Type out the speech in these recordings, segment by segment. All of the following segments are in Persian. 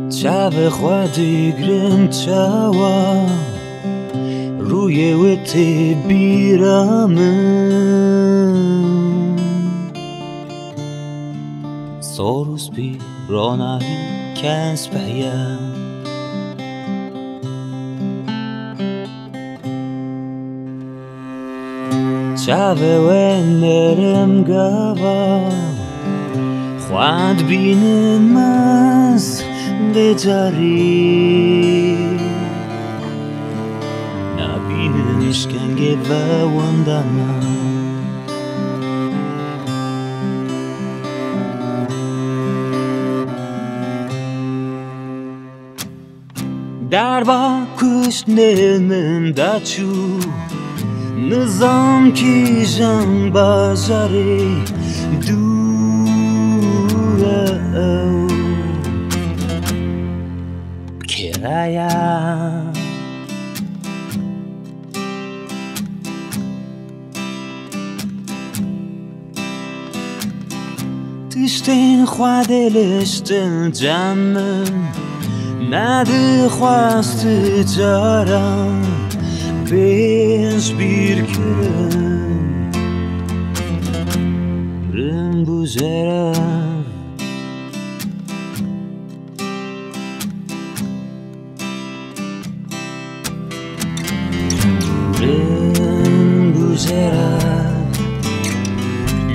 شب خودی گرم چاوا روی وقت بیرامن سوروس بی رانایی کنس بیم شب و نرم گوا خواد بینم از بجاری نبینم اشکنگه و وندانا در با کش نمم دچو نظام کی جان بازاری دوره کرایا تشتین خوادلشتن جانم نده خواست جارم بیش بیر کرم رم بوزرم رم بوزرم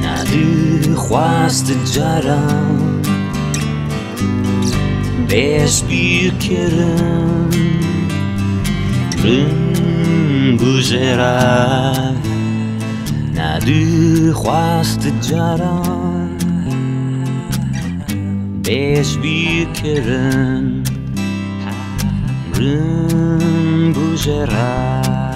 نده خواست جارم بیش بیر کرم رم بوزرم نده خواست جارم بیش بیر کرم رم بوزرم